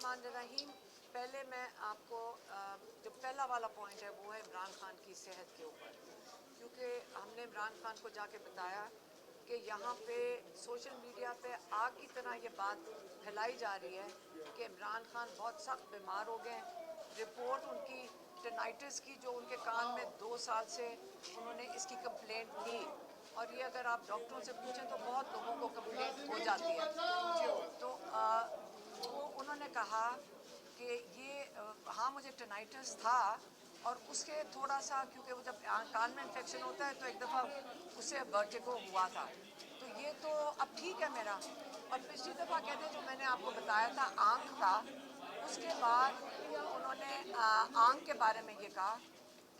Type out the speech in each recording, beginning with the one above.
बिस्मिल्लाहिर्रहमानिर्रहीम। पहले मैं आपको जो पहला वाला पॉइंट है वो है इमरान खान की सेहत के ऊपर, क्योंकि हमने इमरान खान को जाके बताया कि यहाँ पे सोशल मीडिया पे आग की तरह ये बात फैलाई जा रही है कि इमरान खान बहुत सख्त बीमार हो गए। रिपोर्ट उनकी टेनाइटिस की जो उनके कान में 2 साल से उन्होंने इसकी कंप्लेंट थी, और ये अगर आप डॉक्टरों से पूछें तो बहुत लोगों को कंप्लेंट हो जाती है। तो उन्होंने कहा कि ये हाँ मुझे टेनाइटिस था, और उसके थोड़ा सा क्योंकि वो जब कान में इन्फेक्शन होता है तो एक दफ़ा उससे वर्टिगो हुआ था, तो ये तो अब ठीक है मेरा। और पिछली दफ़ा कहते जो मैंने आपको बताया था आँख का, उसके बाद उन्होंने आँख के बारे में ये कहा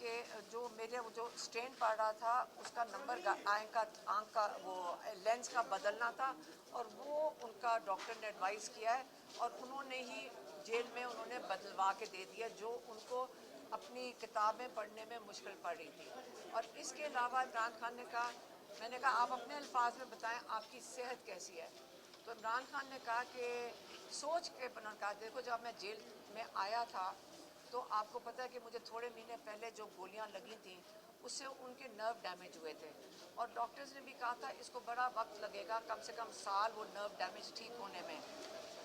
कि जो मेरे वो जो स्टेन पड़ रहा था उसका नंबर आँख का वो लेंस का बदलना था, और वो उनका डॉक्टर ने एडवाइस किया है, और उन्होंने ही जेल में उन्होंने बदलवा के दे दिया जो उनको अपनी किताबें पढ़ने में मुश्किल पड़ रही थी। और इसके अलावा इमरान खान ने कहा, मैंने कहा आप अपने अल्फाज में बताएं आपकी सेहत कैसी है। तो इमरान खान ने कहा कि सोच के उन्होंने कहा देखो जब मैं जेल में आया था तो आपको पता है कि मुझे थोड़े महीने पहले जो गोलियां लगी थी उससे उनके नर्व डैमेज हुए थे, और डॉक्टर्स ने भी कहा था इसको बड़ा वक्त लगेगा, कम से कम साल वो नर्व डैमेज ठीक होने में।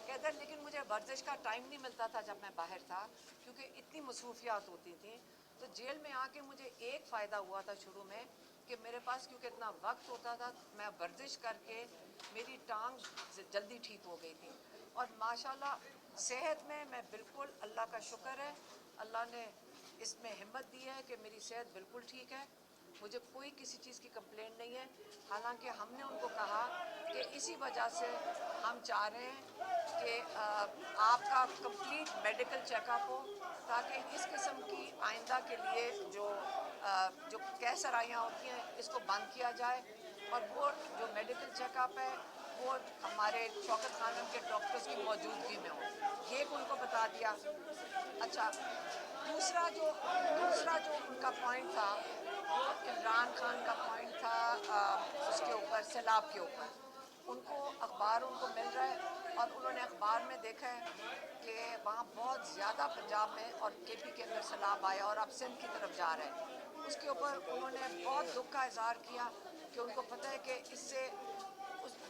कहते हैं लेकिन मुझे वर्जिश का टाइम नहीं मिलता था जब मैं बाहर था, क्योंकि इतनी मसरूफियात होती थी। तो जेल में आके मुझे एक फ़ायदा हुआ था शुरू में कि मेरे पास क्योंकि इतना वक्त होता था, मैं वर्जिश करके मेरी टांग जल्दी ठीक हो गई थी। और माशाल्लाह सेहत में मैं बिल्कुल, अल्लाह का शुक्र है, अल्लाह ने इसमें हिम्मत दी है कि मेरी सेहत बिल्कुल ठीक है, मुझे कोई किसी चीज़ की कंप्लेंट नहीं है। हालांकि हमने उनको कहा कि इसी वजह से हम चाह रहे हैं कि आपका कंप्लीट मेडिकल चेकअप हो, ताकि इस किस्म की आइंदा के लिए जो कैसराइयाँ होती हैं इसको बंद किया जाए, और वो जो मेडिकल चेकअप है वो हमारे शौकत खानम के डॉक्टर्स की मौजूदगी में हो, ये उनको बता दिया। अच्छा, दूसरा जो उनका पॉइंट था वो इमरान खान का पॉइंट था उसके ऊपर सैलाब के ऊपर। उनको अखबार उनको मिल रहा है, और उन्होंने अखबार में देखा है कि वहाँ बहुत ज़्यादा पंजाब में और केपी के अंदर सैलाब आया और अब सिंध की तरफ जा रहा है। उसके ऊपर उन्होंने बहुत दुख का इजहार किया कि उनको पता है कि इससे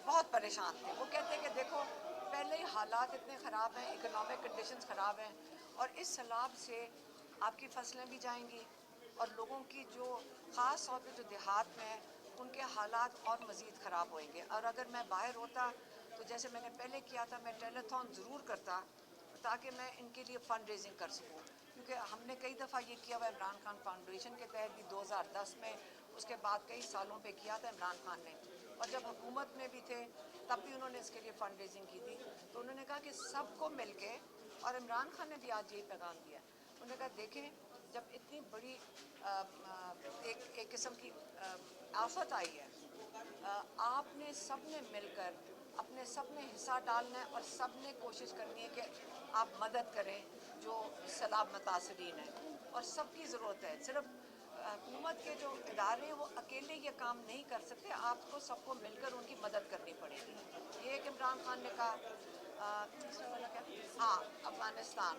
बहुत परेशान थे। वो कहते हैं कि देखो पहले ही हालात इतने ख़राब हैं, इकोनॉमिक कंडीशंस ख़राब हैं, और इस सैलाब से आपकी फसलें भी जाएंगी, और लोगों की जो ख़ास तौर पे जो देहात में है उनके हालात और मज़ीद ख़राब होंगे। और अगर मैं बाहर होता तो जैसे मैंने पहले किया था, मैं टेलीथॉन ज़रूर करता ताकि मैं इनके लिए फ़ंड रेजिंग कर सकूँ, क्योंकि हमने कई दफ़ा ये किया हुआ इमरान खान फाउंडेशन के तहत भी 2010 में, उसके बाद कई सालों पे किया था इमरान खान ने, और जब हुकूमत में भी थे तब भी उन्होंने इसके लिए फ़ंड रेजिंग की थी। तो उन्होंने कहा कि सबको मिल के, और इमरान खान ने भी आज यही पैगाम दिया, उन्होंने कहा देखें जब इतनी बड़ी एक किस्म की आफत आई है, आपने सब ने मिलकर अपने सब ने हिस्सा डालना है, और सब ने कोशिश करनी है कि आप मदद करें जो सैलाब मुतासरीन हैं, और सबकी ज़रूरत है। सिर्फ हुकूमत के जो इदारे हैं वो अकेले ये काम नहीं कर सकते, आपको सबको मिलकर उनकी मदद करनी पड़ेगी। ये एक इमरान खान ने कहा। तीसरा वाला क्या? हाँ, अफ़गानिस्तान।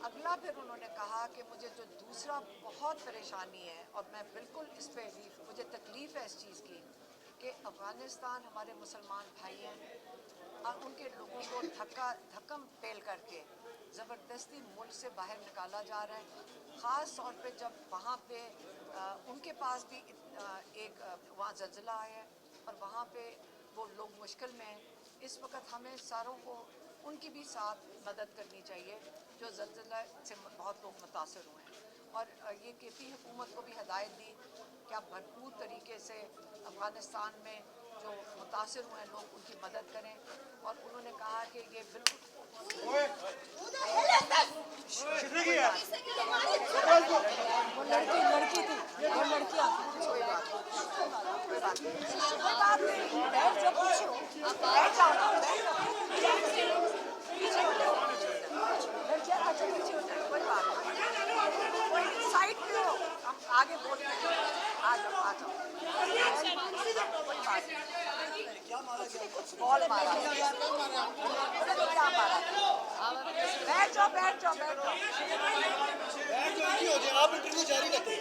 अगला फिर उन्होंने कहा कि मुझे जो दूसरा बहुत परेशानी है, और मैं बिल्कुल इस पे मुझे तकलीफ़ है इस चीज़ की, कि अफ़गानिस्तान हमारे मुसलमान भाई हैं, और उनके लोगों को धक्कम पेल करके ज़बरदस्ती मुल्क से बाहर निकाला जा रहा है। ख़ास तौर पे जब वहाँ पे उनके पास भी एक वहाँ ज़लज़ला आया है, और वहाँ पे वो लोग मुश्किल में हैं। इस वक्त हमें सारों को उनकी भी साथ मदद करनी चाहिए जो ज़लज़ला से बहुत लोग मुतासर हुए हैं। और ये केपी हुकूमत को भी हिदायत दी कि आप भरपूर तरीके से अफ़गानिस्तान में जो मुतासर हुए हैं लोग उनकी मदद करें, और उन्होंने कहा कि ये बिल्कुल वो लड़की थी, वो लड़कियाँ कोई बात नहीं, बैठ जाओ, पीछे हो, बैठ जाओ ना, पीछे हो जाओ, लड़कियाँ अच्छा पीछे हो जाए, कोई बात नहीं, साइड पे हो, हम आगे बोलते हैं, आ जाओ, कोई बात नहीं, बॉल मारा, क्या मारा, बैठ जाओ बैठ जाओ आप इंटरव्यू जारी रखें।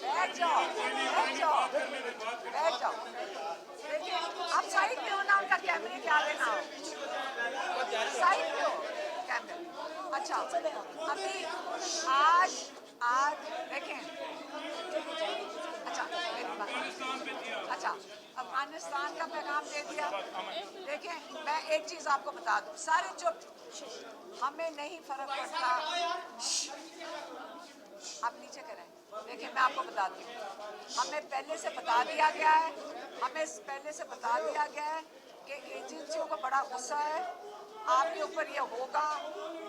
बैठ जाओ बैठ जाओ बैठ जाओ। देखिए आप साइड पे हो ना, उनका कैमरे के आगे ना हो, साइड पे हो कैमरे। अच्छा अभी आज आज देखें, अच्छा मेरी बात, अच्छा अफगानिस्तान का पैगाम दे दिया। देखें मैं एक चीज़ आपको बता दूं, सारे चुप, हमें नहीं फर्क पड़ता, आप नीचे करें। देखिए मैं आपको बताती हूँ, हमें पहले से बता दिया गया है, हमें पहले से बता दिया गया है कि एजेंसियों को बड़ा गुस्सा है, आपके ऊपर ये होगा,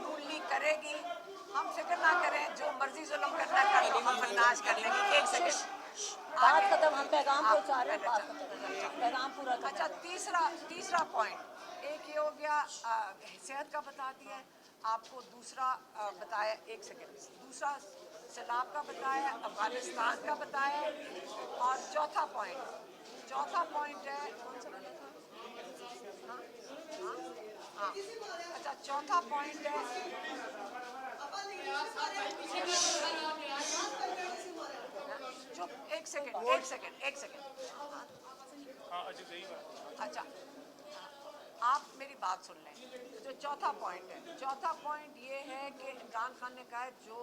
नून लीग करेगी, हम फिक्र ना करें, जो मर्जी जुल्म करना कर लो, हम बर्दाश्त कर लेंगे। एक सेकंड बात खत्म, हम पैगाम पहुंचा रहे हैं, बात खत्म, पैगाम पूरा करना। अच्छा तीसरा पॉइंट, एक ये हो गया सेहत का बता दिया है आपको, दूसरा बताया, एक सेकंड, दूसरा सैलाब का बताया, अफगानिस्तान का बताया, और चौथा पॉइंट है हाँ हाँ हाँ, अच्छा चौथा पॉइंट है, चुप एक सेकंड अच्छा आप मेरी बात सुन लें। जो चौथा पॉइंट ये है कि इमरान खान ने कहा है जो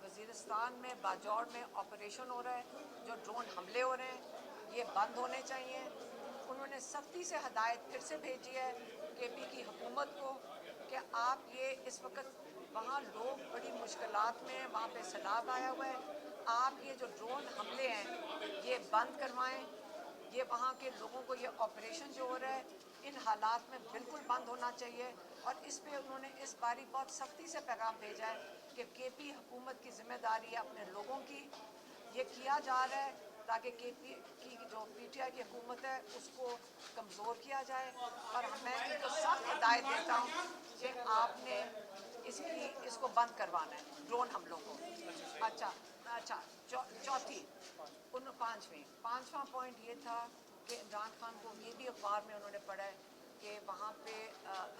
वज़ीरिस्तान में बाजौर में ऑपरेशन हो रहा है, जो ड्रोन हमले हो रहे हैं, ये बंद होने चाहिए। उन्होंने सख्ती से हदायत फिर से भेजी है केपी की हुकूमत को कि आप ये इस वक्त वहाँ लोग बड़ी मुश्किलात में, वहाँ पे सैलाब आया हुआ है, आप ये जो ड्रोन हमले हैं ये बंद करवाएं। ये वहाँ के लोगों को ये ऑपरेशन जो हो रहा है इन हालात में बिल्कुल बंद होना चाहिए। और इस पे उन्होंने इस बारी बहुत सख्ती से पैगाम भेजा है कि केपी हुकूमत की जिम्मेदारी है अपने लोगों की, ये किया जा रहा है ताकि केपी की जो पीटीआई की हुकूमत है उसको कमज़ोर किया जाए। और मैं इनको सख्त हिदायत देता हूँ कि आपने इसको बंद करवाना है ड्रोन हमलों को। अच्छा पाँचवा पॉइंट ये था कि इमरान खान को ये भी अखबार में उन्होंने पढ़ा है कि वहाँ पे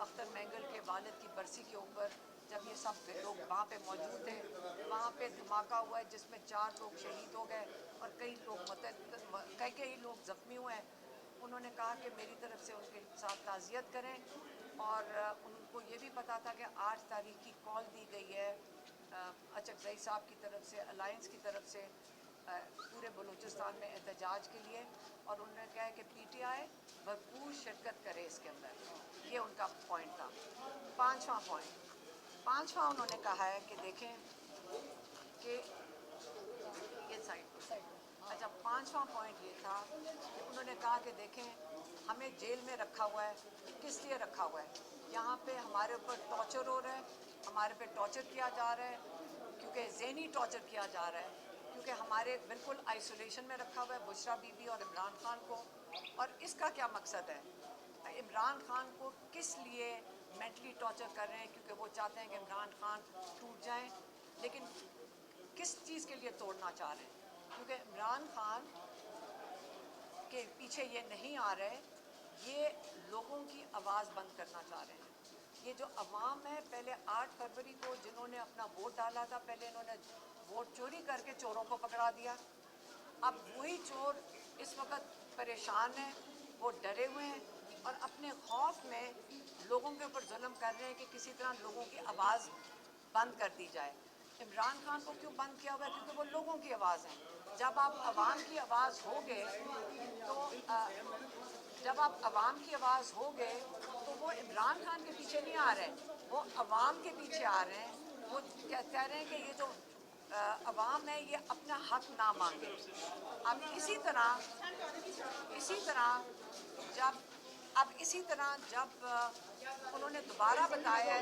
अख्तर मैंगल के वालिद की बरसी के ऊपर जब ये सब लोग वहाँ पे मौजूद थे, वहाँ पे धमाका हुआ है जिसमें 4 लोग शहीद हो गए और कई लोग ज़ख्मी हुए हैं। उन्होंने कहा कि मेरी तरफ से उनके साथ ताज़ियत करें, और उनको ये भी पता था कि 8 तारीख की कॉल दी गई है अचकज़ई साहब की तरफ से, अलायंस की तरफ से पूरे बलूचिस्तान में एहतजाज के लिए, और उन्होंने कहा है कि पीटीआई भरपूर शिरकत करे इसके अंदर। ये उनका पॉइंट था। पाँचवा उन्होंने कहा है कि देखें कि ये साइड अच्छा पाँचवा पॉइंट ये था कि उन्होंने कहा कि देखें हमें जेल में रखा हुआ है, किस लिए रखा हुआ है, यहाँ पे हमारे ऊपर टॉर्चर हो रहा है, हमारे पे टॉर्चर किया जा रहा है, क्योंकि ज़हनी टॉर्चर किया जा रहा है, क्योंकि हमारे बिल्कुल आइसोलेशन में रखा हुआ है बुशरा बीबी और इमरान खान को। और इसका क्या मकसद है, इमरान खान को किस लिए मेंटली टॉर्चर कर रहे हैं, क्योंकि वो चाहते हैं कि इमरान खान टूट जाएं, लेकिन किस चीज़ के लिए तोड़ना चाह रहे हैं, क्योंकि इमरान खान के पीछे ये नहीं आ रहे, ये लोगों की आवाज़ बंद करना चाह रहे हैं। ये जो अवाम है, पहले 8 फरवरी को जिन्होंने अपना वोट डाला था, पहले इन्होंने वोट चोरी करके चोरों को पकड़ा दिया। अब वही चोर इस वक्त परेशान हैं, वो डरे हुए हैं और अपने खौफ में लोगों के ऊपर जुल्म कर रहे हैं कि किसी तरह लोगों की आवाज़ बंद कर दी जाए। इमरान खान को क्यों बंद किया हुआ है, क्योंकि वो लोगों की आवाज़ है। जब आप आवाम की आवाज़ होगे तो जब आप आवाम की आवाज़ होगे तो वो इमरान खान के पीछे नहीं आ रहे हैं, वो आवाम के पीछे आ रहे हैं। वो कह रहे हैं कि ये जो अवाम है ये अपना हक ना मांगे। अब इसी तरह जब उन्होंने दोबारा बताया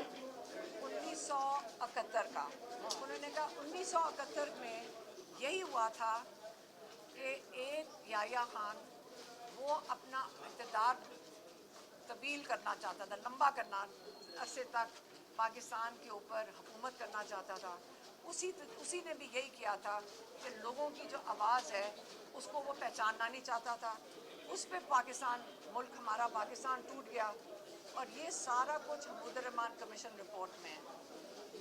1971 का, उन्होंने कहा 1971 में यही हुआ था कि एक याह्या खान वो अपना इक़्तिदार तब्दील करना चाहता था, लंबा करना, अरसे तक पाकिस्तान के ऊपर हुकूमत करना चाहता था। उसी ने भी यही किया था कि लोगों की जो आवाज़ है उसको वो पहचानना नहीं चाहता था। उस पर पाकिस्तान, मुल्क हमारा पाकिस्तान टूट गया। और ये सारा कुछ हमीद रहमान कमीशन रिपोर्ट में है।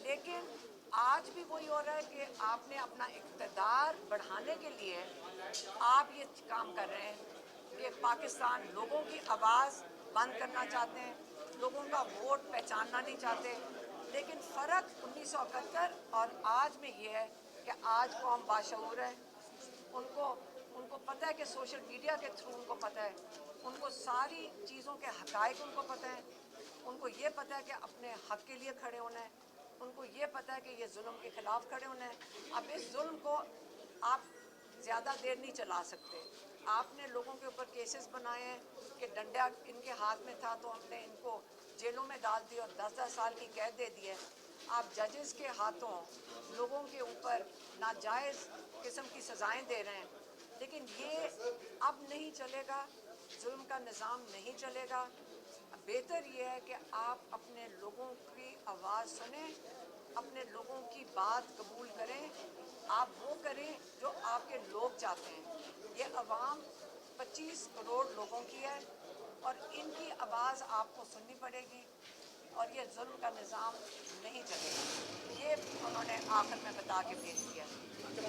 लेकिन आज भी वही हो रहा है कि आपने अपना इक़्तिदार बढ़ाने के लिए आप ये काम कर रहे हैं कि पाकिस्तान लोगों की आवाज़ बंद करना चाहते हैं, लोगों का वोट पहचानना नहीं चाहते। लेकिन फ़र्क 1971 और आज में ये है कि आज कौम बाशऊर है, उनको पता है कि सोशल मीडिया के थ्रू उनको पता है, उनको सारी चीज़ों के हक़ाइक़ उनको पता है, उनको ये पता है कि अपने हक़ के लिए खड़े होना है, उनको ये पता है कि ये जुल्म के ख़िलाफ़ खड़े होना है। अब इस जुल्म को आप ज़्यादा देर नहीं चला सकते। आपने लोगों के ऊपर केसेस बनाए हैं कि डंडा इनके हाथ में था तो हमने इनको जेलों में डाल दिया और 10-10 साल की कैद दे दी है। आप जजेस के हाथों लोगों के ऊपर नाजायज़ किस्म की सज़ाएं दे रहे हैं। लेकिन ये अब नहीं चलेगा, जुल्म का निज़ाम नहीं चलेगा। बेहतर ये है कि आप अपने लोगों की आवाज़ सुनें, अपने लोगों की बात कबूल करें, आप वो करें जो आपके लोग चाहते हैं। ये अवाम 25 करोड़ लोगों की है और इनकी आवाज़ आपको सुननी पड़ेगी और ये जुल्म का निज़ाम नहीं चलेगा। ये उन्होंने आखिर में बता के भेज दिया।